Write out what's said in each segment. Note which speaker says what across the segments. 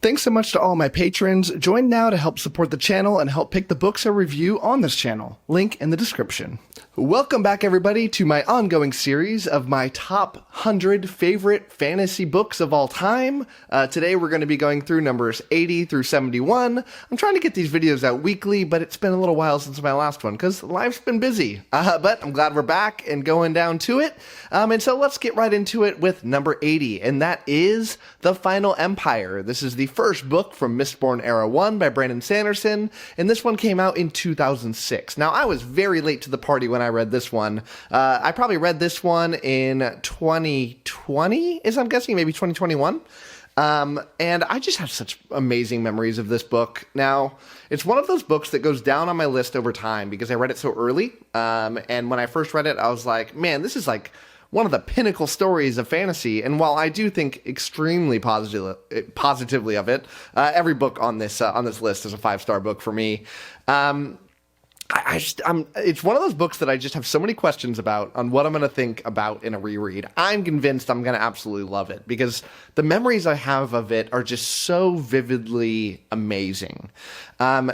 Speaker 1: Thanks so much to all my patrons. Join now to help support the channel and help pick the books I review on this channel. Link in the description. Welcome back, everybody, to my ongoing series of my top 100 favorite fantasy books of all time. Today we're going to be going through numbers 80 through 71. I'm trying to get these videos out weekly, but it's been a little while since my last one because life's been busy. But I'm glad we're back and going down to it. And so let's get right into it with number 80, and that is The Final Empire. This is the first book from Mistborn Era 1 by Brandon Sanderson, and this one came out in 2006. Now, I was very late to the party when I read this one. I probably read this one in 2020, I'm guessing, maybe 2021. And I just have such amazing memories of this book. Now, it's one of those books that goes down on my list over time because I read it so early. And when I first read it, I was like, man, this is like one of the pinnacle stories of fantasy. And while I do think extremely positively of it, every book on this list is a 5-star book for me. It's one of those books that I just have so many questions about on what I'm going to think about in a reread. I'm convinced I'm going to absolutely love it because the memories I have of it are just so vividly amazing. Now,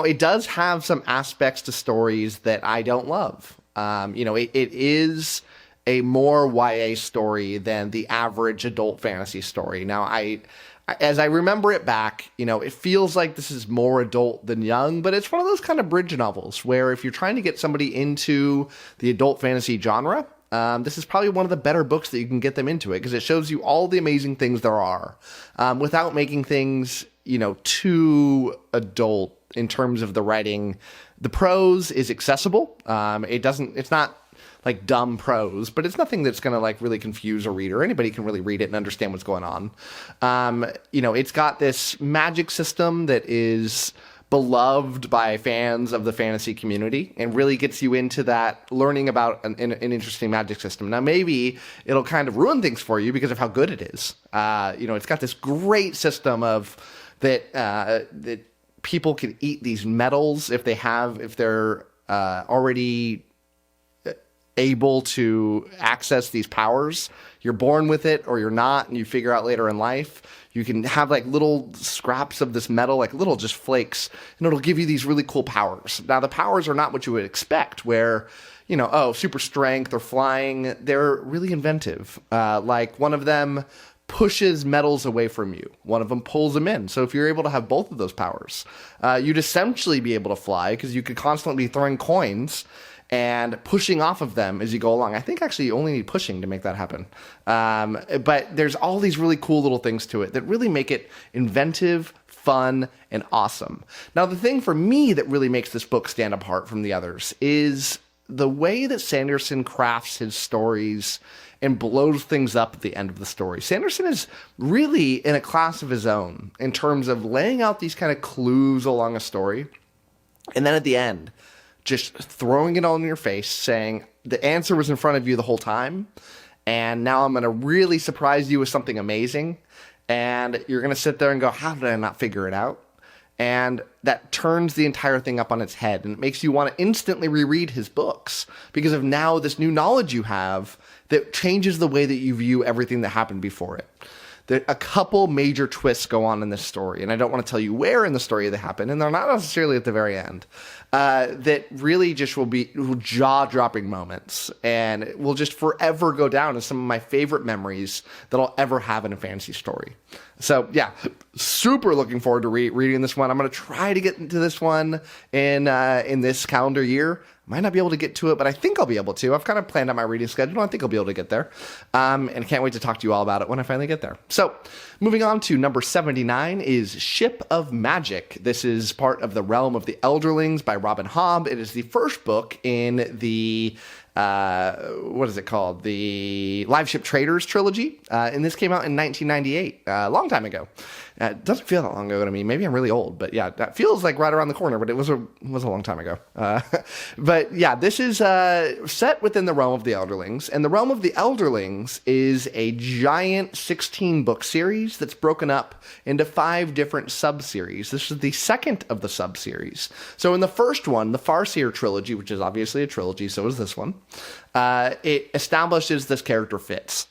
Speaker 1: it does have some aspects to stories that I don't love. It is a more YA story than the average adult fantasy story. Now, as I remember it back, it feels like this is more adult than young, but it's one of those kind of bridge novels where if you're trying to get somebody into the adult fantasy genre, this is probably one of the better books that you can get them into it because it shows you all the amazing things there are without making things, too adult in terms of the writing. The prose is accessible. It's not like dumb prose, but it's nothing that's going to like really confuse a reader. Anybody can really read it and understand what's going on. It's got this magic system that is beloved by fans of the fantasy community and really gets you into that learning about an interesting magic system. Now, maybe it'll kind of ruin things for you because of how good it is. It's got this great system of that people can eat these metals if they're already able to access these powers. You're born with it or you're not, and you figure out later in life. You can have like little scraps of this metal, like little just flakes, and it'll give you these really cool powers. Now, the powers are not what you would expect, where, super strength or flying. They're really inventive. Like one of them pushes metals away from you. One of them pulls them in. So if you're able to have both of those powers, you'd essentially be able to fly because you could constantly be throwing coins and pushing off of them as you go along. I think actually you only need pushing to make that happen. But there's all these really cool little things to it that really make it inventive, fun, and awesome. Now, the thing for me that really makes this book stand apart from the others is the way that Sanderson crafts his stories and blows things up at the end of the story. Sanderson is really in a class of his own in terms of laying out these kind of clues along a story, and then at the end, just throwing it all in your face, saying the answer was in front of you the whole time, and now I'm going to really surprise you with something amazing, and you're going to sit there and go, how did I not figure it out? And that turns the entire thing up on its head, and it makes you want to instantly reread his books because of now this new knowledge you have that changes the way that you view everything that happened before it. A couple major twists go on in this story, and I don't want to tell you where in the story they happen, and they're not necessarily at the very end, that really just will be jaw-dropping moments, and will just forever go down as some of my favorite memories that I'll ever have in a fantasy story. So, yeah, super looking forward to reading this one. I'm going to try to get into this one in this calendar year. Might not be able to get to it, but I think I'll be able to. I've kind of planned out my reading schedule. I think I'll be able to get there. And I can't wait to talk to you all about it when I finally get there. So, moving on to number 79 is Ship of Magic. This is part of the Realm of the Elderlings by Robin Hobb. It is the first book in the what is it called? The Live Ship Traders trilogy. And this came out in 1998, a long time ago. It doesn't feel that long ago to me. Maybe I'm really old, but yeah, that feels like right around the corner, but it was a long time ago. But yeah, this is set within the Realm of the Elderlings, and the Realm of the Elderlings is a giant 16-book series that's broken up into 5 different sub-series. This is the second of the sub-series. So in the first one, the Farseer trilogy, which is obviously a trilogy, so is this one, it establishes this character Fitz.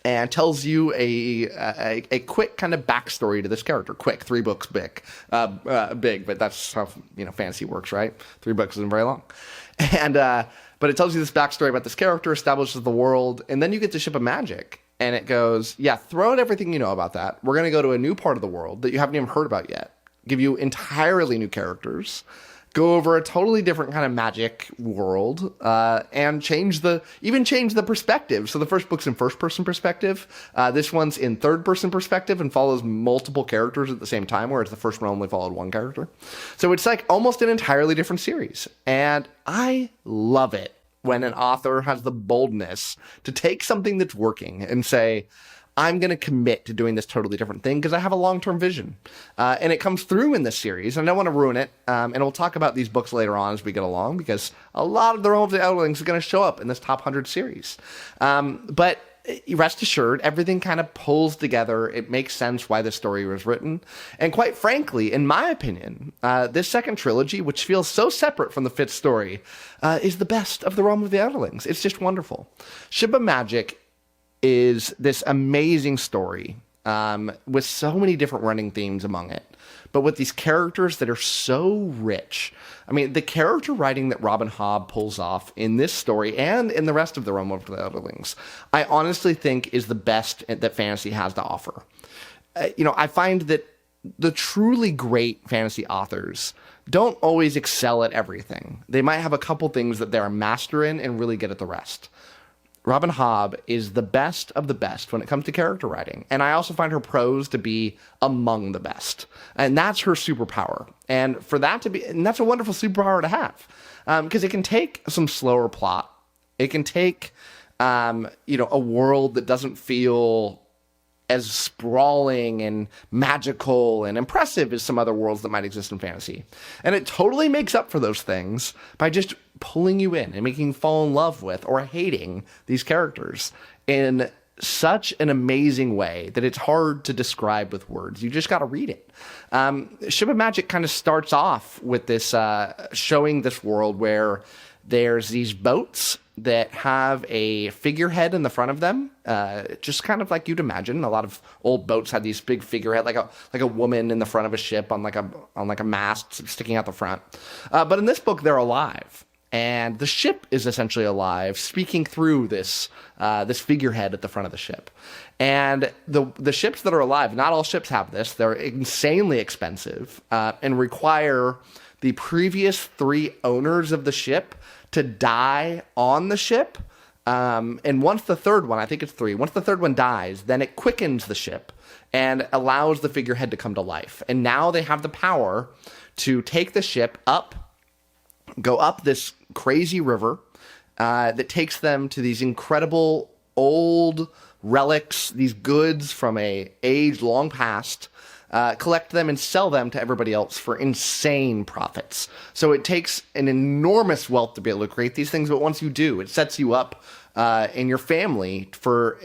Speaker 1: and tells you a quick kind of backstory to this character. Quick, 3 books big, but that's how fantasy works, right? 3 books isn't very long, and but it tells you this backstory about this character, establishes the world, and then you get to Ship of Magic, and it goes, yeah, throw out everything you know about that. We're gonna go to a new part of the world that you haven't even heard about yet. Give you entirely new characters. Go over a totally different kind of magic world, and change the perspective. So the first book's in first-person perspective. This one's in third-person perspective and follows multiple characters at the same time, whereas the first one only followed one character. So it's like almost an entirely different series. And I love it when an author has the boldness to take something that's working and say, I'm going to commit to doing this totally different thing because I have a long-term vision. And it comes through in this series. I don't want to ruin it. And we'll talk about these books later on as we get along because a lot of the Realm of the Elderlings is going to show up in this top 100 series. But rest assured, everything kind of pulls together. It makes sense why this story was written. And quite frankly, in my opinion, this second trilogy, which feels so separate from the 5th story, is the best of the Realm of the Elderlings. It's just wonderful. Ship of Magic is this amazing story with so many different running themes among it, but with these characters that are so rich. I mean, the character writing that Robin Hobb pulls off in this story and in the rest of the Realm of the Elderlings, I honestly think is the best that fantasy has to offer. I find that the truly great fantasy authors don't always excel at everything. They might have a couple things that they're a master in and really good at the rest. Robin Hobb is the best of the best when it comes to character writing. And I also find her prose to be among the best. And that's her superpower. And that's a wonderful superpower to have. Because it can take some slower plot. It can take, a world that doesn't feel as sprawling and magical and impressive as some other worlds that might exist in fantasy. And it totally makes up for those things by just pulling you in and making you fall in love with or hating these characters in such an amazing way that it's hard to describe with words. You just got to read it. Ship of Magic kind of starts off with this showing this world where there's these boats that have a figurehead in the front of them, just kind of like you'd imagine. A lot of old boats had these big figurehead, like a woman in the front of a ship on like a mast sticking out the front. But in this book, they're alive, and the ship is essentially alive, speaking through this figurehead at the front of the ship. And the ships that are alive, not all ships have this. They're insanely expensive and require the previous 3 owners of the ship to die on the ship. And once the third one, I think it's 3, once the third one dies, then it quickens the ship and allows the figurehead to come to life. And now they have the power to take the ship go up this crazy river that takes them to these incredible old relics, these goods from a age long past, collect them and sell them to everybody else for insane profits. So it takes an enormous wealth to be able to create these things, but once you do, it sets you up and your family for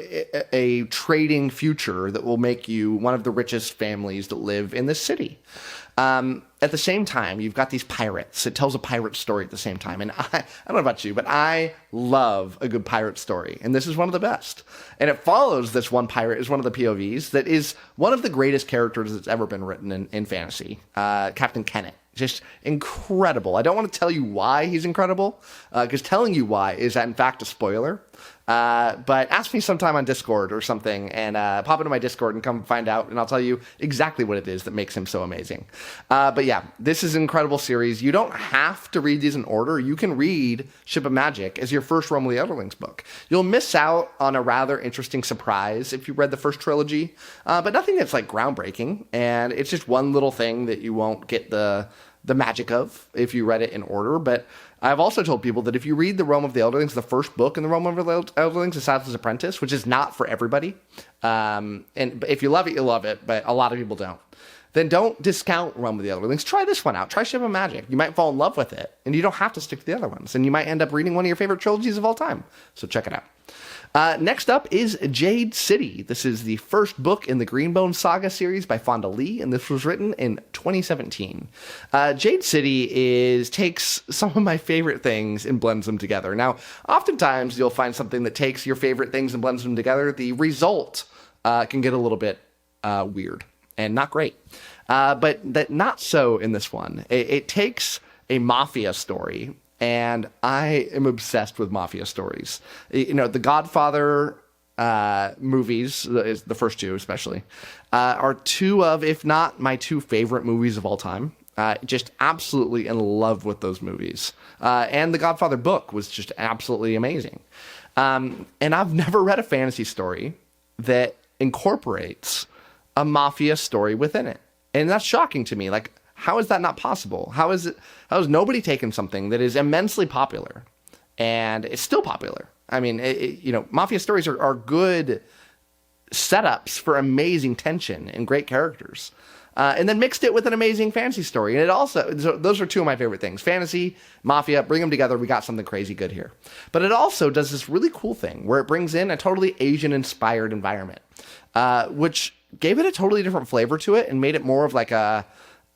Speaker 1: a trading future that will make you one of the richest families that live in this city. At the same time, you've got these pirates. It tells a pirate story at the same time. And I don't know about you, but I love a good pirate story. And this is one of the best. And it follows this one pirate as one of the POVs that is one of the greatest characters that's ever been written in fantasy. Captain Kennett. Just incredible. I don't want to tell you why he's incredible, because telling you why is, in fact, a spoiler. But ask me sometime on Discord or something, and pop into my Discord and come find out, and I'll tell you exactly what it is that makes him so amazing. But yeah, this is an incredible series. You don't have to read these in order. You can read Ship of Magic as your first Realm of the Elderlings book. You'll miss out on a rather interesting surprise if you read the first trilogy, but nothing that's like groundbreaking, and it's just one little thing that you won't get the magic of if you read it in order. But I've also told people that if you read The Realm of the Elderlings, the first book in The Realm of the Elderlings, Assassin's Apprentice, which is not for everybody, and if you love it, you'll love it, but a lot of people don't. then don't discount one of the other links. Try this one out. Try Ship of Magic. You might fall in love with it, and you don't have to stick to the other ones. And you might end up reading one of your favorite trilogies of all time. So check it out. Next up is Jade City. This is the first book in the Greenbone Saga series by Fonda Lee, and this was written in 2017. Jade City takes some of my favorite things and blends them together. Now, oftentimes you'll find something that takes your favorite things and blends them together. The result can get a little bit weird and not great. But that not so in this one. It takes a mafia story, and I am obsessed with mafia stories. You know, the Godfather movies, the first two especially, are two of, if not my two favorite movies of all time. Just absolutely in love with those movies. And the Godfather book was just absolutely amazing. And I've never read a fantasy story that incorporates a mafia story within it. And that's shocking to me. Like, how is that not possible? How has nobody taken something that is immensely popular and it's still popular? I mean, mafia stories are good setups for amazing tension and great characters. And then mixed it with an amazing fantasy story. And those are two of my favorite things. Fantasy, mafia, bring them together. We got something crazy good here. But it also does this really cool thing where it brings in a totally Asian-inspired environment, which gave it a totally different flavor to it and made it more of like a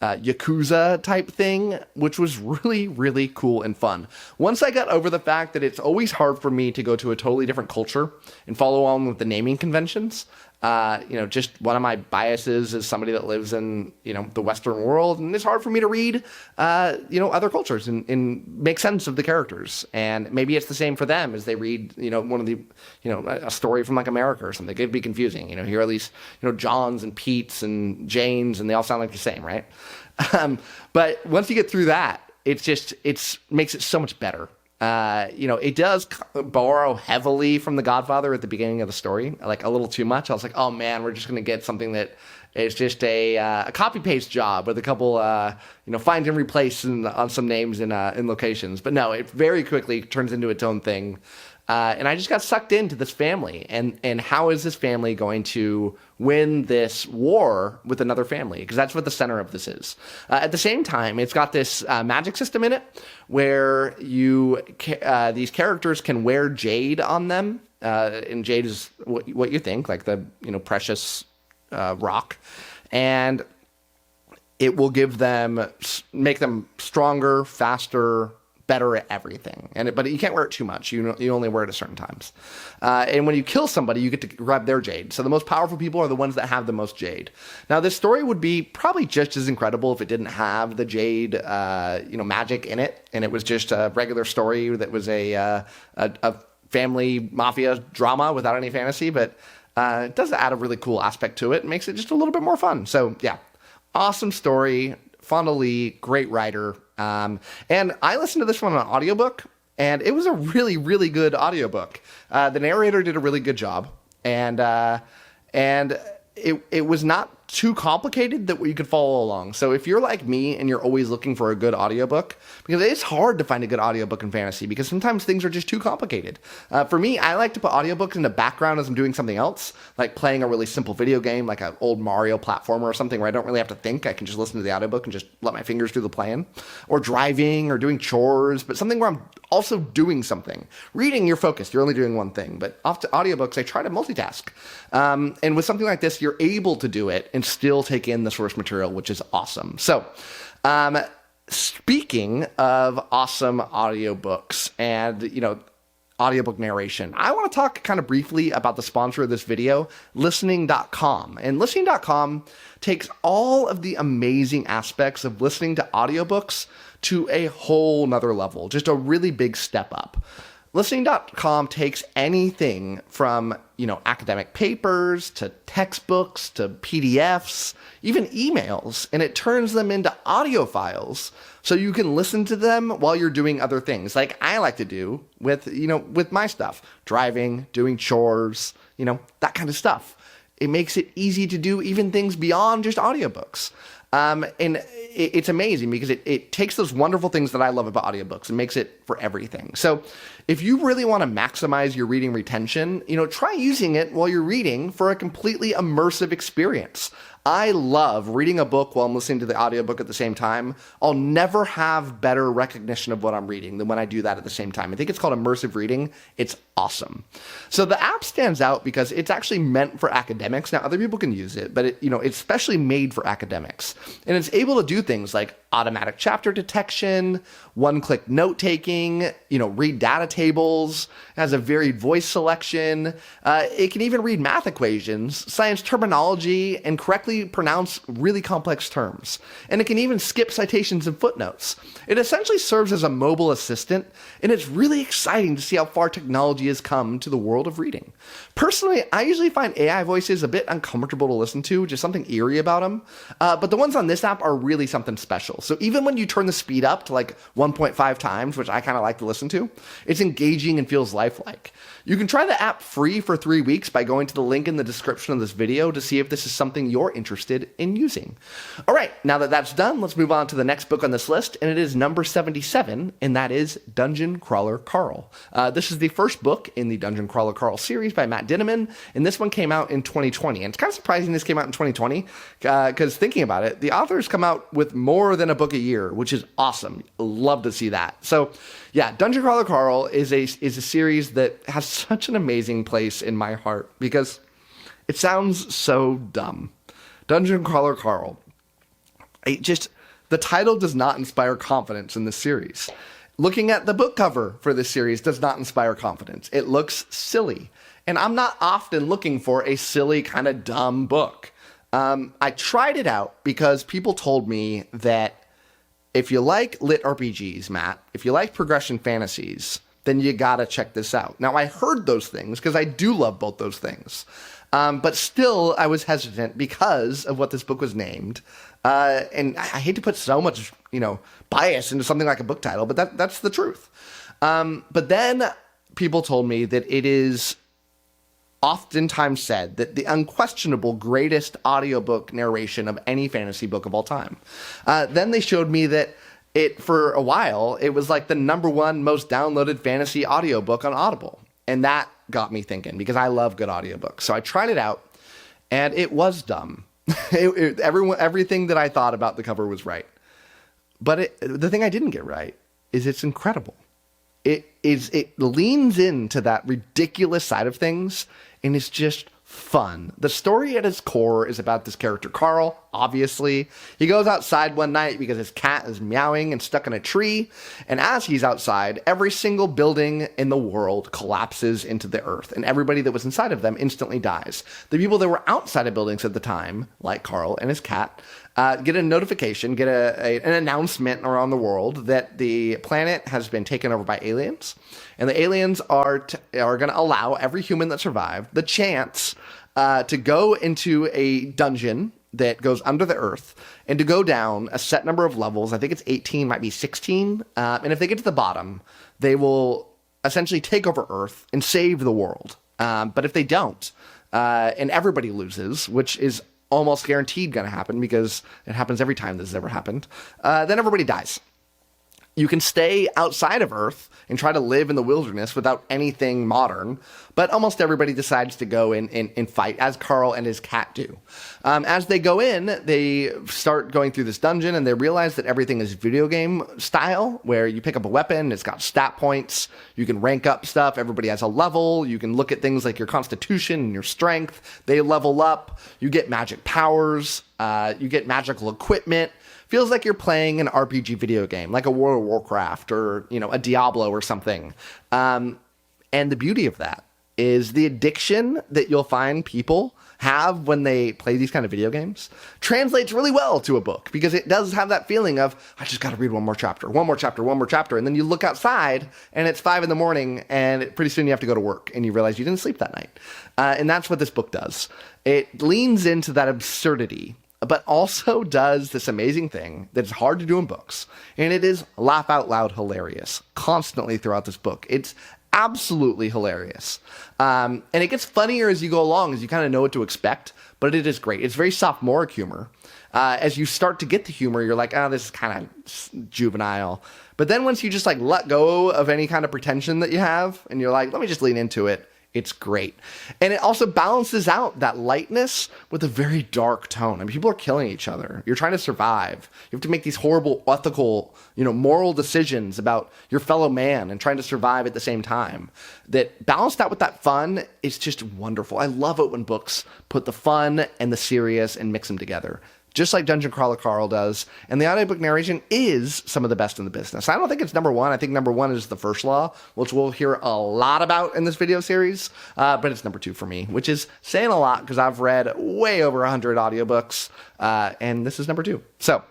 Speaker 1: Yakuza type thing, which was really, really cool and fun. Once I got over the fact that it's always hard for me to go to a totally different culture and follow on with the naming conventions, just one of my biases is somebody that lives in, the Western world, and it's hard for me to read, other cultures and make sense of the characters. And maybe it's the same for them as they read, one of the, a story from like America or something. It could be confusing, here are these, Johns and Petes and Janes, and they all sound like the same, right? But once you get through that, it makes it so much better. It does borrow heavily from The Godfather at the beginning of the story, like a little too much. I was like, oh man, we're just going to get something that is just a copy paste job with a couple, find and replace on some names in locations. But no, it very quickly turns into its own thing. And I just got sucked into this family and how is this family going to win this war with another family? Because that's what the center of this is. At the same time, it's got this magic system in it where these characters can wear jade on them. And jade is what you think, like the, precious rock. And it will make them stronger, faster, better at everything. But you can't wear it too much. You only wear it at certain times. And when you kill somebody, you get to grab their jade. So the most powerful people are the ones that have the most jade. Now, this story would be probably just as incredible if it didn't have the jade, magic in it, and it was just a regular story that was a family mafia drama without any fantasy. But it does add a really cool aspect to it. It makes it just a little bit more fun. So yeah, awesome story. Fonda Lee, great writer. And I listened to this one on audiobook, and it was a really, really good audiobook. The narrator did a really good job, and it was not too complicated that you could follow along. So if you're like me and you're always looking for a good audiobook, because it's hard to find a good audiobook in fantasy because sometimes things are just too complicated. For me, I like to put audiobooks in the background as I'm doing something else, like playing a really simple video game, like an old Mario platformer or something where I don't really have to think. I can just listen to the audiobook and just let my fingers do the playing, or driving or doing chores, but something where I'm also doing something. Reading, you're focused. You're only doing one thing. But off to audiobooks, I try to multitask. And with something like this, you're able to do it and still take in the source material, which is awesome. So, speaking of awesome audiobooks and, audiobook narration, I want to talk kind of briefly about the sponsor of this video, listening.com. And listening.com takes all of the amazing aspects of listening to audiobooks to a whole nother level, just a really big step up. Listening.com takes anything from, academic papers to textbooks to PDFs, even emails, and it turns them into audio files so you can listen to them while you're doing other things, like I like to do with my stuff, driving, doing chores, that kind of stuff. It makes it easy to do even things beyond just audiobooks. And it's amazing because it takes those wonderful things that I love about audiobooks and makes it for everything. So if you really want to maximize your reading retention, try using it while you're reading for a completely immersive experience. I love reading a book while I'm listening to the audiobook at the same time. I'll never have better recognition of what I'm reading than when I do that at the same time. I think it's called immersive reading. It's awesome. So the app stands out because it's actually meant for academics. Now, other people can use it, but it's specially made for academics. And it's able to do things like automatic chapter detection, one-click note-taking, read data tables. It has a varied voice selection. It can even read math equations, science terminology, and correctly pronounce really complex terms. And it can even skip citations and footnotes. It essentially serves as a mobile assistant, and it's really exciting to see how far technology has come to the world of reading. Personally, I usually find AI voices a bit uncomfortable to listen to, just something eerie about them. But the ones on this app are really something special. So even when you turn the speed up to like 1.5 times, which I kind of like to listen to, it's engaging and feels lifelike. You can try the app free for 3 weeks by going to the link in the description of this video to see if this is something you're interested in using. All right, now that that's done, let's move on to the next book on this list, and it is number 77, and that is Dungeon Crawler Carl. This is the first book in the Dungeon Crawler Carl series by Matt Dinniman, and this one came out in 2020. And it's kind of surprising this came out in 2020, because thinking about it, the authors come out with more than a book a year, which is awesome. Love to see that. So yeah, Dungeon Crawler Carl is a series that has such an amazing place in my heart because it sounds so dumb. Dungeon Crawler Carl. The title does not inspire confidence in this series. Looking at the book cover for this series does not inspire confidence. It looks silly. And I'm not often looking for a silly, kind of dumb book. I tried it out because people told me that if you like lit RPGs, Matt, if you like progression fantasies, then you gotta check this out. Now, I heard those things because I do love both those things. But still, I was hesitant because of what this book was named. And I hate to put so much, bias into something like a book title, but that's the truth. But then people told me that it is oftentimes said that the unquestionable greatest audiobook narration of any fantasy book of all time. Then they showed me that for a while, it was like the #1 most downloaded fantasy audiobook on Audible. And that got me thinking because I love good audiobooks. So I tried it out and it was dumb. Everything that I thought about the cover was right. But the thing I didn't get right is it's incredible. It leans into that ridiculous side of things and it's just fun. The story at its core is about this character, Carl, obviously. He goes outside one night because his cat is meowing and stuck in a tree. And as he's outside, every single building in the world collapses into the earth. And everybody that was inside of them instantly dies. The people that were outside of buildings at the time, like Carl and his cat, get a notification, get an announcement around the world that the planet has been taken over by aliens. And the aliens are going to allow every human that survived the chance to go into a dungeon that goes under the earth and to go down a set number of levels. I think it's 18, might be 16. And if they get to the bottom, they will essentially take over Earth and save the world. But if they don't, and everybody loses, which is almost guaranteed going to happen because it happens every time this has ever happened, then everybody dies. You can stay outside of Earth and try to live in the wilderness without anything modern, but almost everybody decides to go in and fight, as Carl and his cat do. As they go in, they start going through this dungeon, and they realize that everything is video game style, where you pick up a weapon, it's got stat points, you can rank up stuff, everybody has a level, you can look at things like your constitution and your strength, they level up, you get magic powers, you get magical equipment. Feels like you're playing an RPG video game, like a World of Warcraft or, a Diablo or something. And the beauty of that is the addiction that you'll find people have when they play these kind of video games translates really well to a book because it does have that feeling of, I just got to read one more chapter. And then you look outside and it's 5 a.m. and pretty soon you have to go to work and you realize you didn't sleep that night. And that's what this book does. It leans into that absurdity, but also does this amazing thing that's hard to do in books. And it is laugh out loud hilarious constantly throughout this book. It's absolutely hilarious. And it gets funnier as you go along, as you kind of know what to expect, but it is great. It's very sophomoric humor. As you start to get the humor, you're like, this is kind of juvenile. But then once you just let go of any kind of pretension that you have, and you're like, let me just lean into it, It's great. And it also balances out that lightness with a very dark tone. I mean, people are killing each other. You're trying to survive. You have to make these horrible ethical, moral decisions about your fellow man and trying to survive at the same time. That balanced out with that fun is just wonderful. I love it when books put the fun and the serious and mix them together, just like Dungeon Crawler Carl does. And the audiobook narration is some of the best in the business. I don't think it's number one. I think number one is The First Law, which we'll hear a lot about in this video series. But it's number two for me, which is saying a lot because I've read way over 100 audiobooks. And this is number two. So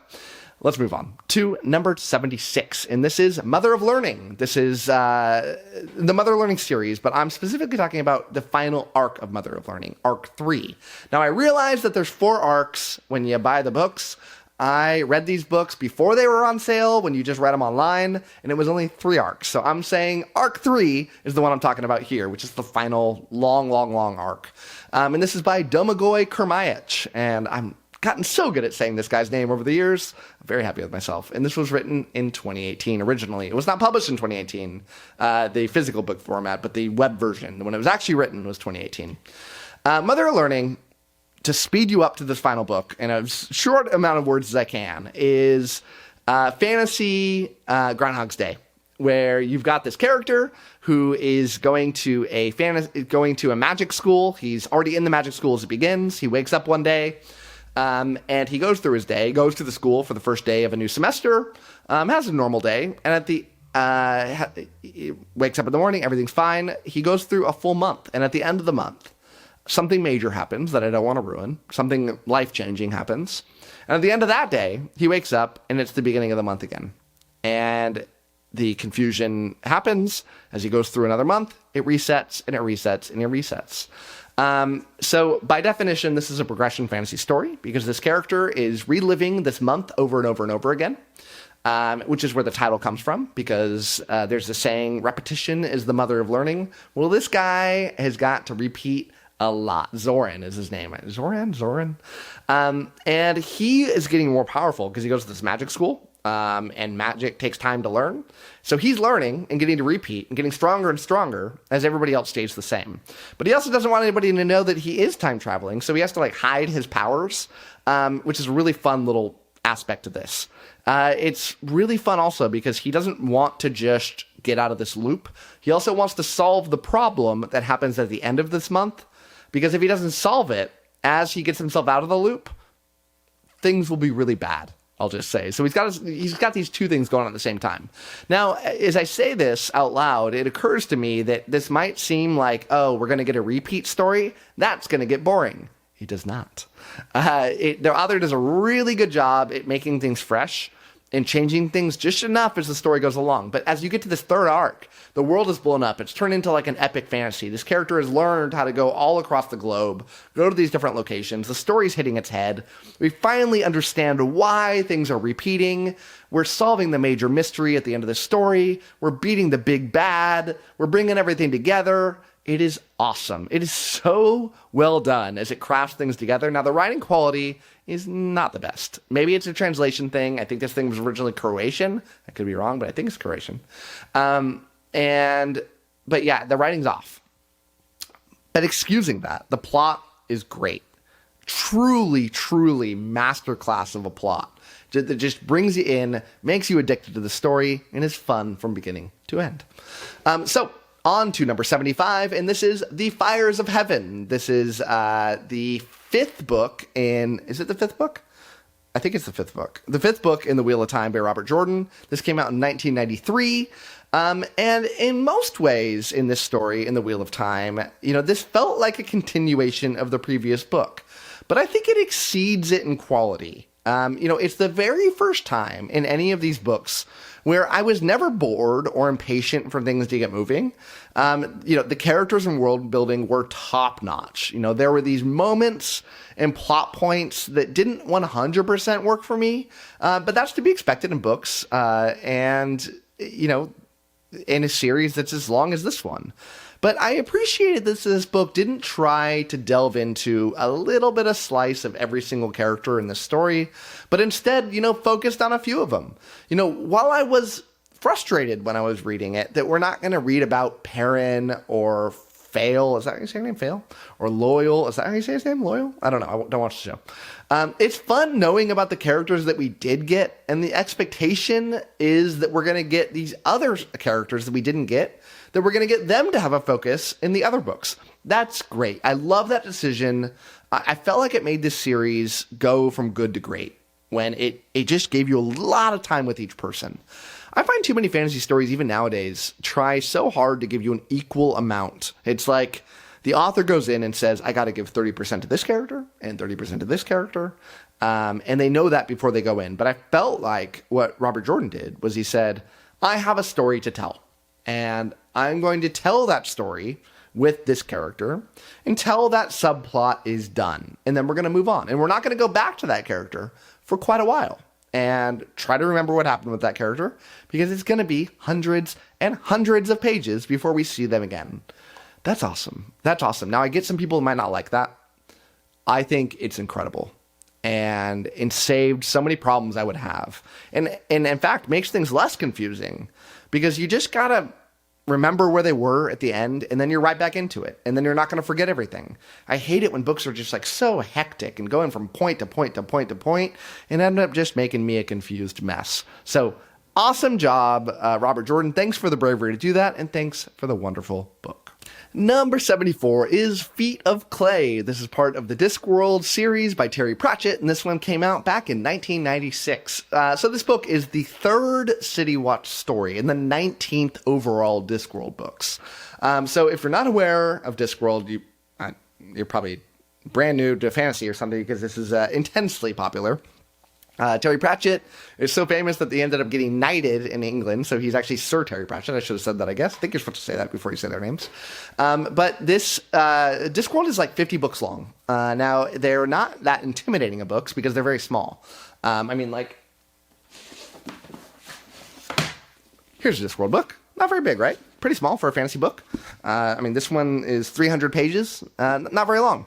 Speaker 1: let's move on to number 76. And this is Mother of Learning. This is the Mother of Learning series, but I'm specifically talking about the final arc of Mother of Learning, Arc 3. Now, I realize that there's 4 arcs when you buy the books. I read these books before they were on sale, when you just read them online, and it was only 3 arcs. So I'm saying Arc 3 is the one I'm talking about here, which is the final long arc. And this is by 𝐬𝐿 𝐬𝐼𝐚𝐥, and I'm gotten so good at saying this guy's name over the years. I'm very happy with myself. And this was written in 2018 originally. It was not published in 2018, the physical book format, but the web version, when it was actually written, was 2018. Mother of Learning, to speed you up to this final book in a short amount of words as I can, is fantasy Groundhog's Day, where you've got this character who is going to a magic school. He's already in the magic school as it begins. He wakes up one day, and he goes through his day, goes to the school for the first day of a new semester, has a normal day, and he wakes up in the morning, everything's fine. He goes through a full month, and at the end of the month, something major happens that I don't want to ruin. Something life-changing happens. And at the end of that day, he wakes up, and it's the beginning of the month again. And the confusion happens as he goes through another month. It resets, and it resets, and it resets. So by definition, this is a progression fantasy story because this character is reliving this month over and over and over again, which is where the title comes from, because there's the saying, repetition is the mother of learning. Well, this guy has got to repeat a lot. Zoran is his name. Zoran. And he is getting more powerful because he goes to this magic school, and magic takes time to learn. So he's learning and getting to repeat and getting stronger and stronger as everybody else stays the same. But he also doesn't want anybody to know that he is time traveling, so he has to hide his powers, which is a really fun little aspect of this. It's really fun also because he doesn't want to just get out of this loop. He also wants to solve the problem that happens at the end of this month, because if he doesn't solve it as he gets himself out of the loop, things will be really bad, I'll just say. So he's got these two things going on at the same time. Now, as I say this out loud, it occurs to me that this might seem like, oh, we're going to get a repeat story. That's going to get boring. It does not. The author does a really good job at making things fresh and changing things just enough as the story goes along. But as you get to this third arc, the world is blown up. It's turned into like an epic fantasy. This character has learned how to go all across the globe, go to these different locations. The story's hitting its head. We finally understand why things are repeating. We're solving the major mystery at the end of the story. We're beating the big bad. We're bringing everything together. It is awesome. It is so well done as it crafts things together. Now, the writing quality is not the best. Maybe it's a translation thing. I think this thing was originally Croatian. I could be wrong, but I think it's Croatian. But yeah, the writing's off. But excusing that, the plot is great. Truly, truly masterclass of a plot that just brings you in, makes you addicted to the story, and is fun from beginning to end. So on to number 75, and this is The Fires of Heaven. This is the fifth book in... Is it the fifth book? I think it's the fifth book. The fifth book in The Wheel of Time by Robert Jordan. This came out in 1993. And in most ways in this story, in The Wheel of Time, this felt like a continuation of the previous book. But I think it exceeds it in quality. It's the very first time in any of these books where I was never bored or impatient for things to get moving. The characters and world building were top notch. There were these moments and plot points that didn't 100% work for me, but that's to be expected in books, and in a series that's as long as this one. But I appreciated this book didn't try to delve into a little bit of slice of every single character in the story, but instead, focused on a few of them. While I was frustrated when I was reading it that we're not going to read about Perrin or Fail. Is that how you say your name? Fail? Or Loyal. Is that how you say his name? Loyal? I don't know. I don't watch the show. It's fun knowing about the characters that we did get, and the expectation is that we're going to get these other characters that we didn't get, that we're going to get them to have a focus in the other books. That's great. I love that decision. I felt like it made this series go from good to great when it just gave you a lot of time with each person. I find too many fantasy stories, even nowadays, try so hard to give you an equal amount. It's like the author goes in and says, I got to give 30% to this character and 30% to this character. And they know that before they go in. But I felt like what Robert Jordan did was he said, I have a story to tell. And I'm going to tell that story with this character until that subplot is done. And then we're going to move on. And we're not going to go back to that character for quite a while and try to remember what happened with that character, because it's going to be hundreds and hundreds of pages before we see them again. That's awesome. That's awesome. Now, I get some people who might not like that. I think it's incredible. And it saved so many problems I would have. And in fact, makes things less confusing, because you just got to remember where they were at the end, and then you're right back into it. And then you're not going to forget everything. I hate it when books are just like so hectic and going from point to point to point to point and end up just making me a confused mess. So awesome job, Robert Jordan. Thanks for the bravery to do that, and thanks for the wonderful book. Number 74 is Feet of Clay. This is part of the Discworld series by Terry Pratchett, and this one came out back in 1996. So this book is the third City Watch story in the 19th overall Discworld books. So if you're not aware of Discworld, you're probably brand new to fantasy or something, because this is intensely popular. Terry Pratchett is so famous that they ended up getting knighted in England, so he's actually Sir Terry Pratchett. I should have said that, I guess. I think you're supposed to say that before you say their names. But this Discworld is like 50 books long. Now, they're not that intimidating of books because they're very small. Here's a Discworld book. Not very big, right? Pretty small for a fantasy book. This one is 300 pages. Not very long.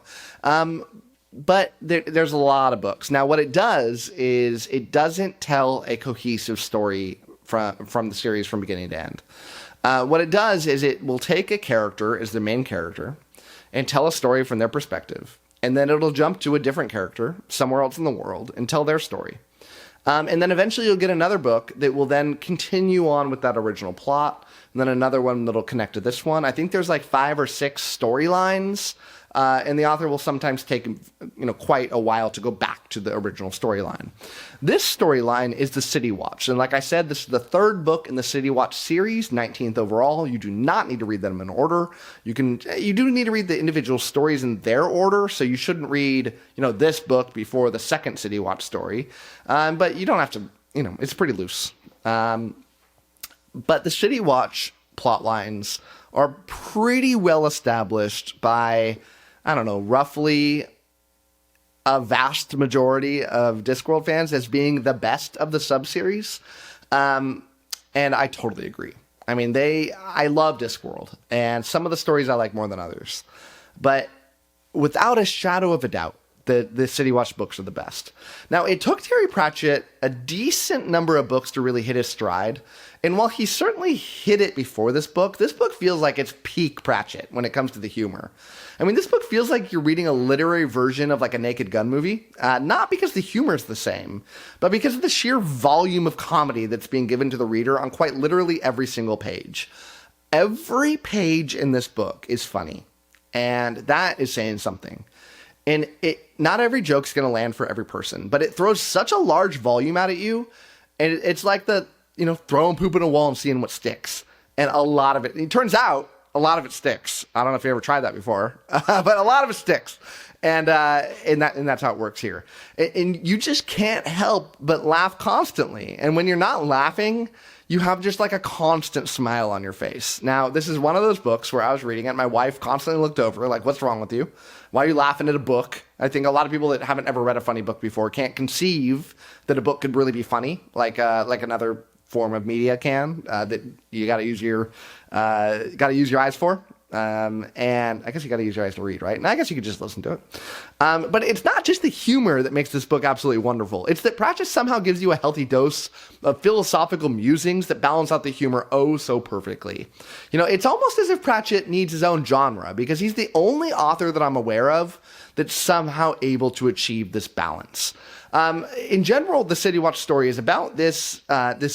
Speaker 1: But there's a lot of books. Now, what it does is it doesn't tell a cohesive story from the series from beginning to end. What it does is it will take a character as the main character and tell a story from their perspective. And then it'll jump to a different character somewhere else in the world and tell their story. And then eventually you'll get another book that will then continue on with that original plot. And then another one that'll connect to this one. I think there's like 5 or 6 storylines. And the author will sometimes take, quite a while to go back to the original storyline. This storyline is the City Watch. And like I said, this is the third book in the City Watch series, 19th overall. You do not need to read them in order. You do need to read the individual stories in their order. So you shouldn't read, this book before the second City Watch story. But you don't have to, it's pretty loose. But the City Watch plot lines are pretty well established by, roughly a vast majority of Discworld fans as being the best of the sub-series. And I totally agree. I love Discworld, and some of the stories I like more than others. But without a shadow of a doubt, the City Watch books are the best. Now, it took Terry Pratchett a decent number of books to really hit his stride. And while he certainly hit it before this book feels like it's peak Pratchett when it comes to the humor. This book feels like you're reading a literary version of like a Naked Gun movie. Not because the humor is the same, but because of the sheer volume of comedy that's being given to the reader on quite literally every single page. Every page in this book is funny. And that is saying something. And not every joke's going to land for every person, but it throws such a large volume out at you. And it's like throwing poop in a wall and seeing what sticks. And a lot of it turns out, a lot of it sticks. I don't know if you ever tried that before, but a lot of it sticks. And that's how it works here. And you just can't help but laugh constantly. And when you're not laughing, you have just like a constant smile on your face. Now, this is one of those books where I was reading it. My wife constantly looked over like, what's wrong with you? Why are you laughing at a book? I think a lot of people that haven't ever read a funny book before can't conceive that a book could really be funny, like another form of media can, that you got to use your eyes for. And I guess you got to use your eyes to read, right? And I guess you could just listen to it. But it's not just the humor that makes this book absolutely wonderful. It's that Pratchett somehow gives you a healthy dose of philosophical musings that balance out the humor oh so perfectly. It's almost as if Pratchett needs his own genre, because he's the only author that I'm aware of that's somehow able to achieve this balance. In general, the City Watch story is about this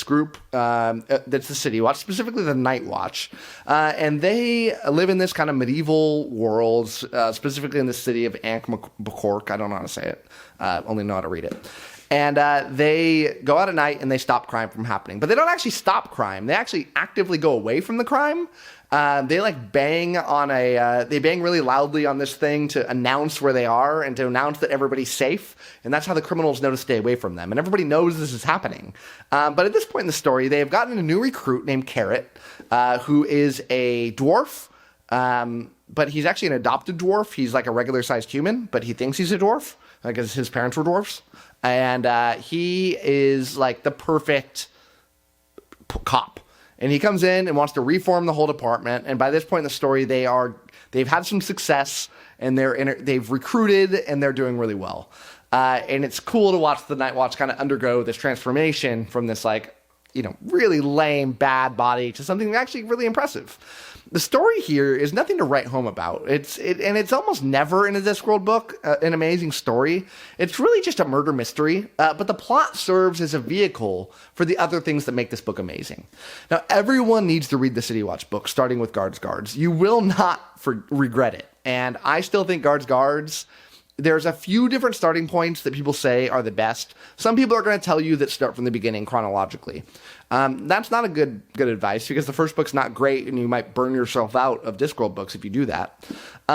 Speaker 1: group that's the City Watch, specifically the Night Watch, and they live in this kind of medieval world, specifically in the city of 𝐼𝐴𝐼𝐴𝐼𝐴𝐼𝐴𝐼𝐴𝐼𝐴𝐼𝐴𝐼𝐴𝐼𝐴𝐼𝐴𝐼𝐴𝐼. Only know how to read it. And they go out at night and they stop crime from happening. But they don't actually stop crime. They actually actively go away from the crime. They bang really loudly on this thing to announce where they are and to announce that everybody's safe. And that's how the criminals know to stay away from them. And everybody knows this is happening. But at this point in the story, they have gotten a new recruit named 𝐂𝐮𝐽, who is a dwarf. But he's actually an adopted dwarf. He's like a regular-sized human, but he thinks he's a dwarf because his parents were dwarfs. And he is like the perfect cop. And he comes in and wants to reform the whole department. And by this point in the story, they've had some success, and they've recruited, and they're doing really well. And it's cool to watch the Night Watch kind of undergo this transformation from this really lame, bad body to something actually really impressive. The story here is nothing to write home about. It's almost never in a Discworld book an amazing story. It's really just a murder mystery, but the plot serves as a vehicle for the other things that make this book amazing. Now, everyone needs to read the City Watch book, starting with Guards. You will not regret it. And I still think Guards, there's a few different starting points that people say are the best. Some people are going to tell you that start from the beginning chronologically. That's not a good advice, because the first book's not great and you might burn yourself out of Discworld books if you do that.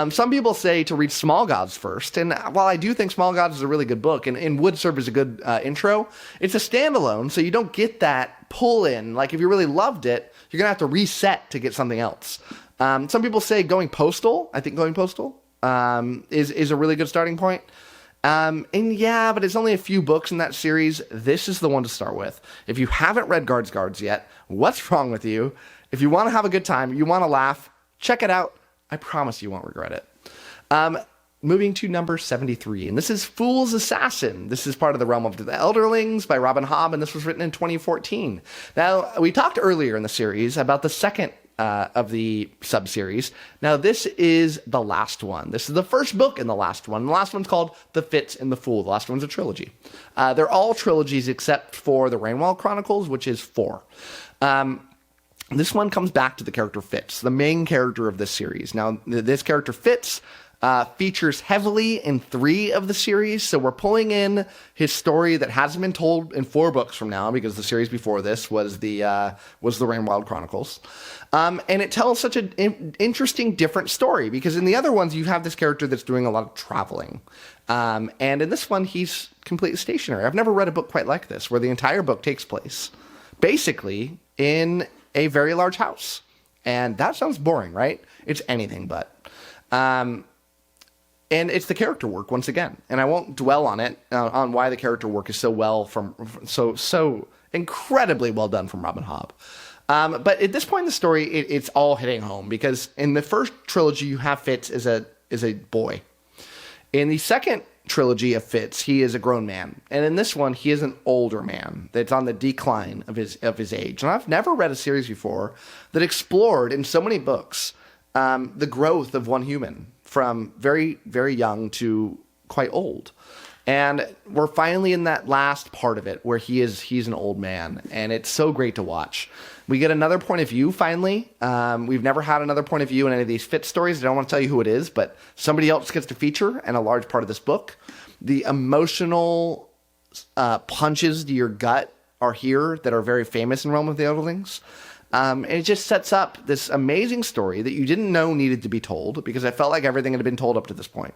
Speaker 1: Some people say to read Small Gods first, and while I do think Small Gods is a really good book and would serve as a good intro, it's a standalone, so you don't get that pull-in. Like, if you really loved it, you're going to have to reset to get something else. Some people say Going Postal. I think Going Postal is a really good starting point. But it's only a few books in that series. This is the one to start with. If you haven't read Guards yet, what's wrong with you? If you want to have a good time, you want to laugh, check it out. I promise you won't regret it. Moving to number 73, and this is Fool's Assassin. This is part of the realm of the Elderlings by Robin Hobb, and this was written in 2014. Now, we talked earlier in the series about the second of the sub-series. Now, this is the last one. This is the first book in the last one. The last one's called The 𝗏𝑇ℎ and the Fool. The last one's a trilogy. They're all trilogies except for the Rainwell Chronicles, which is 4. This one comes back to the character 𝗏𝑇ℎ, the main character of this series. Now, this character 𝗏𝑇ℎ features heavily in 3 of the series, so we're pulling in his story that hasn't been told in 4 books from now, because the series before this was the Rainwild Chronicles, and it tells such an interesting, different story, because in the other ones you have this character that's doing a lot of traveling, and in this one he's completely stationary. I've never read a book quite like this, where the entire book takes place basically in a very large house, and that sounds boring, right? It's anything but. And it's the character work once again, and I won't dwell on it on why the character work is so incredibly well done from Robin Hobb. But at this point in the story, it's all hitting home, because in the first trilogy you have 𝗏𝑇ℎ as a boy. In the second trilogy of 𝗏𝑇ℎ, he is a grown man, and in this one he is an older man that's on the decline of his age. And I've never read a series before that explored in so many books the growth of one human, from very, very young to quite old. And we're finally in that last part of it where he's an old man, and it's so great to watch. We get another point of view finally. We've never had another point of view in any of these 𝗏𝑇ℎ stories. I don't want to tell you who it is, but somebody else gets to feature in a large part of this book. The emotional punches to your gut are here that are very famous in Realm of the Elderlings. And it just sets up this amazing story that you didn't know needed to be told, because I felt like everything had been told up to this point.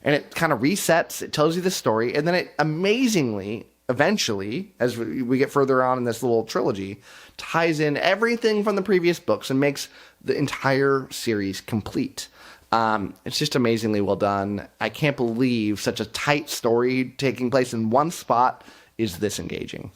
Speaker 1: And it kind of resets, it tells you the story, and then it amazingly, eventually, as we get further on in this little trilogy, ties in everything from the previous books and makes the entire series complete. It's just amazingly well done. I can't believe such a tight story taking place in one spot is this engaging.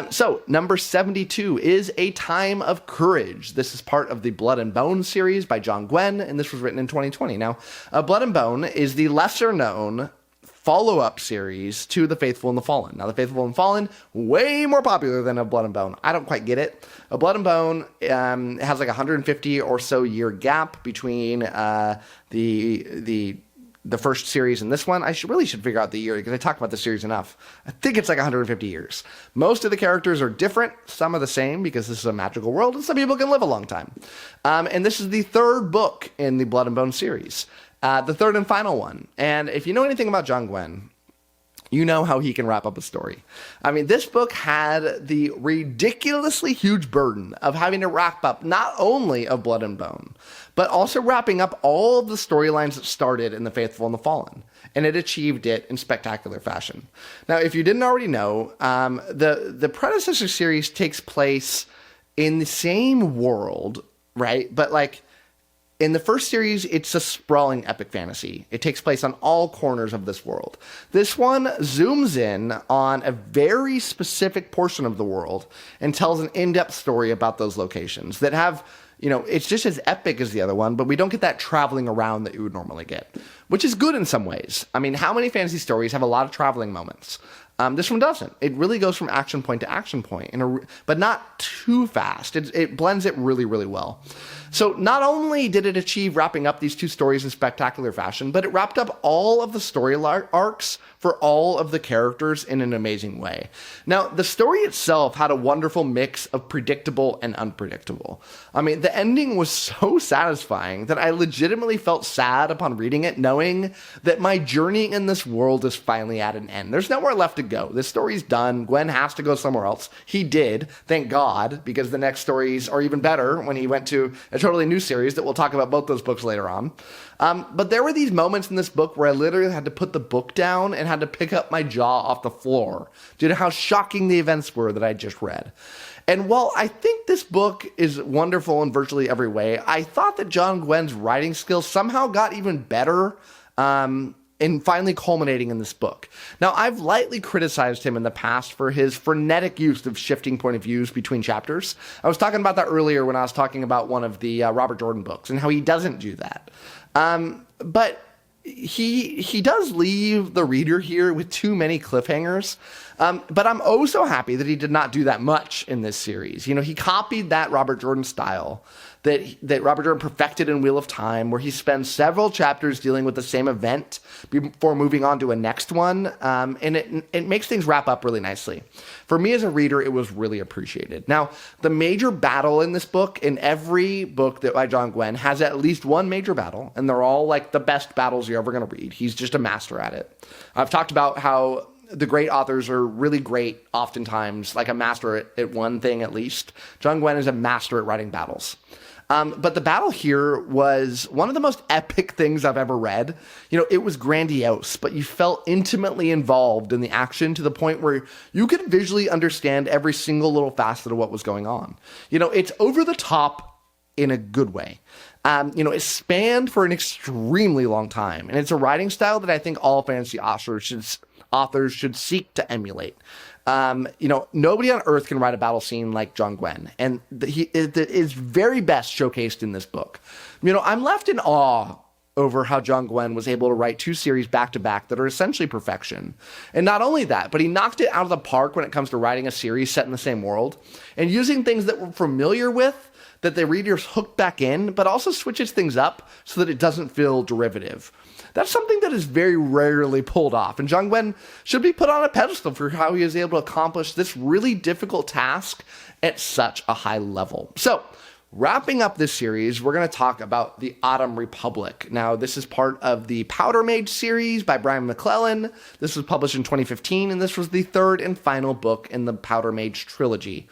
Speaker 1: So number 72 is A Time of Courage. This is part of the Blood and Bone series by John Gwynne, and this was written in 2020. Now, Blood and Bone is the lesser known follow-up series to The Faithful and the Fallen. Now, The Faithful and the Fallen, way more popular than A Blood and Bone. I don't quite get it. A Blood and Bone has like 150 or so year gap between the first series and this one. I really should figure out the year because I talk about the series enough. I think it's like 150 years. Most of the characters are different. Some are the same because this is a magical world and some people can live a long time. And this is the third book in the Blood and Bone series. The third and final one. And if you know anything about John Gwynne, you know how he can wrap up a story. I mean, this book had the ridiculously huge burden of having to wrap up not only of Blood and Bone, but also wrapping up all of the storylines that started in The Faithful and the Fallen. And it achieved it in spectacular fashion. Now, if you didn't already know, the predecessor series takes place in the same world, right? But like, in the first series, it's a sprawling epic fantasy. It takes place on all corners of this world. This one zooms in on a very specific portion of the world and tells an in-depth story about those locations that have, you know, it's just as epic as the other one, but we don't get that traveling around that you would normally get, which is good in some ways. I mean, how many fantasy stories have a lot of traveling moments? This one doesn't. It really goes from action point to action point, but not too fast. It blends it really, really well. So not only did it achieve wrapping up these two stories in spectacular fashion, but it wrapped up all of the story arcs for all of the characters in an amazing way. Now, the story itself had a wonderful mix of predictable and unpredictable. I mean, the ending was so satisfying that I legitimately felt sad upon reading it, knowing that my journey in this world is finally at an end. There's nowhere left to go. This story's done. Gwen has to go somewhere else. He did, thank God, because the next stories are even better when he went to a totally new series that we'll talk about both those books later on. But there were these moments in this book where I literally had to put the book down and had to pick up my jaw off the floor due to how shocking the events were that I just read. And while I think this book is wonderful in virtually every way, I thought that John Gwynne's writing skills somehow got even better in finally culminating in this book. Now, I've lightly criticized him in the past for his frenetic use of shifting point of views between chapters. I was talking about that earlier when I was talking about one of the Robert Jordan books and how he doesn't do that. But he does leave the reader here with too many cliffhangers. But I'm oh so happy that he did not do that much in this series. You know, he copied that Robert Jordan style that Robert Jordan perfected in Wheel of Time, where he spends several chapters dealing with the same event before moving on to a next one. And it makes things wrap up really nicely. For me as a reader, it was really appreciated. Now, the major battle in this book, in every book that by John Gwynne, has at least one major battle, and they're all like the best battles you're ever going to read. He's just a master at it. I've talked about how the great authors are really great, oftentimes, like a master at one thing at least. John Gwynne is a master at writing battles. But the battle here was one of the most epic things I've ever read. You know, it was grandiose, but you felt intimately involved in the action to the point where you could visually understand every single little facet of what was going on. You know, it's over the top in a good way. You know, it spanned for an extremely long time, and it's a writing style that I think all fantasy authors should seek to emulate. You know, nobody on earth can write a battle scene like John Gwynne, and his very best showcased in this book. You know, I'm left in awe over how John Gwynne was able to write two series back to back that are essentially perfection. And not only that, but he knocked it out of the park when it comes to writing a series set in the same world and using things that we're familiar with that the reader's hooked back in, but also switches things up so that it doesn't feel derivative. That's something that is very rarely pulled off, and John Gwynne should be put on a pedestal for how he is able to accomplish this really difficult task at such a high level. So, wrapping up this series, we're going to talk about the Autumn Republic. Now, this is part of the Powder Mage series by Brian McClellan. This was published in 2015, and this was the third and final book in the Powder Mage trilogy.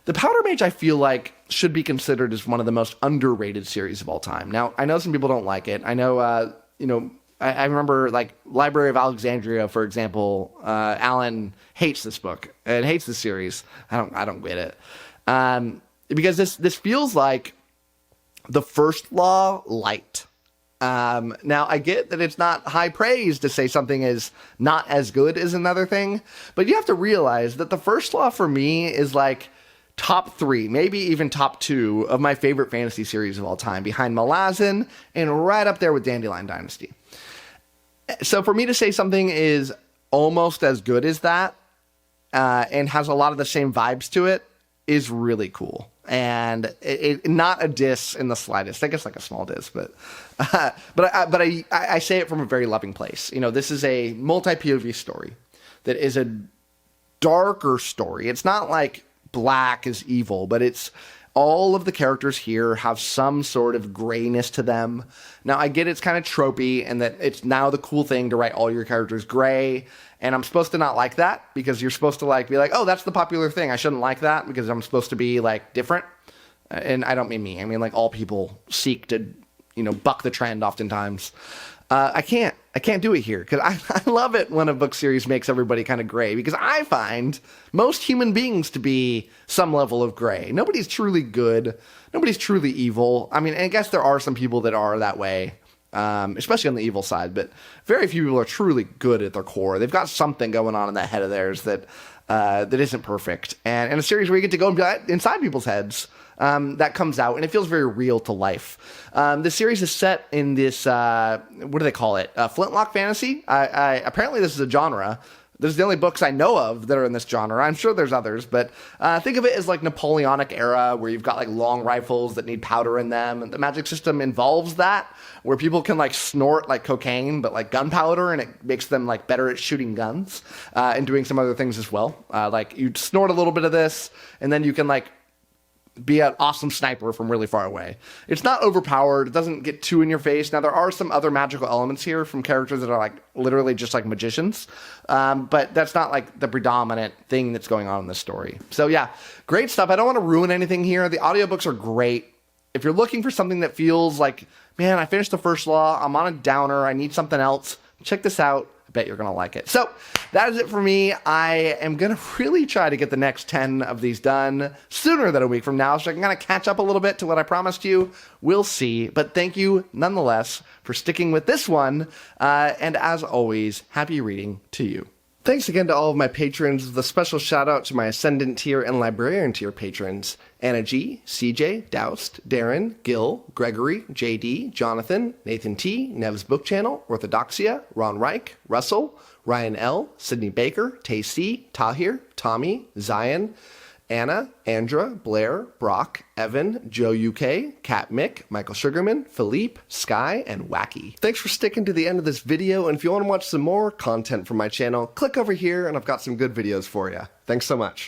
Speaker 1: The Powder Mage, I feel like, should be considered as one of the most underrated series of all time. Now, I know some people don't like it. I know, you know, I remember, like, Library of Alexandria, for example, Alan hates this book and hates the series. I don't get it. Because this feels like the First Law light. Now, I get that it's not high praise to say something is not as good as another thing, but you have to realize that the First Law for me is like top 3, maybe even top 2 of my favorite fantasy series of all time, behind Malazan and right up there with Dandelion Dynasty. So for me to say something is almost as good as that, and has a lot of the same vibes to it, is really cool. And it not a diss in the slightest. I guess like a small diss, but I say it from a very loving place. You know, this is a multi-POV story that is a darker story. It's not like black is evil, but it's all of the characters here have some sort of grayness to them. Now, I get it's kind of tropey and that it's now the cool thing to write all your characters gray. And I'm supposed to not like that because you're supposed to like be like, oh, that's the popular thing. I shouldn't like that because I'm supposed to be like different. And I don't mean me. I mean like all people seek to, you know, buck the trend oftentimes. I can't do it here because I love it when a book series makes everybody kind of gray because I find most human beings to be some level of gray. Nobody's truly good. Nobody's truly evil. I mean, I guess there are some people that are that way, especially on the evil side, but very few people are truly good at their core. They've got something going on in that head of theirs that isn't perfect. And in a series where you get to go inside people's heads, that comes out, and it feels very real to life. The series is set in this, what do they call it? Flintlock fantasy? Apparently this is a genre. This is the only books I know of that are in this genre. I'm sure there's others, but think of it as like Napoleonic era, where you've got like long rifles that need powder in them, and the magic system involves that, where people can like snort like cocaine, but like gunpowder, and it makes them like better at shooting guns, and doing some other things as well. Like you snort a little bit of this, and then you can like be an awesome sniper from really far away. It's not overpowered. It doesn't get too in your face. Now, there are some other magical elements here from characters that are like literally just like magicians. But that's not like the predominant thing that's going on in this story. So yeah, great stuff. I don't want to ruin anything here. The audiobooks are great. If you're looking for something that feels like, man, I finished the First Law, I'm on a downer, I need something else, check this out. Bet you're going to like it. So that is it for me. I am going to really try to get the next 10 of these done sooner than a week from now so I can kind of catch up a little bit to what I promised you. We'll see. But thank you nonetheless for sticking with this one. And as always, happy reading to you. Thanks again to all of my patrons, with a special shout out to my Ascendant tier and Librarian tier patrons: Anna G, CJ, Doust, Darren, Gil, Gregory, JD, Jonathan, Nathan T, Nev's Book Channel, 𝗟𝗶𝗏, Ron Reich, Russell, Ryan L, Sydney Baker, Tay C, Tahir, Tommy, Zion, Anna, Andra, Blair, Brock, Evan, Joe UK, Kat Mick, Michael Sugarman, Philippe, Sky, and Wacky. Thanks for sticking to the end of this video, and if you want to watch some more content from my channel, click over here and I've got some good videos for you. Thanks so much.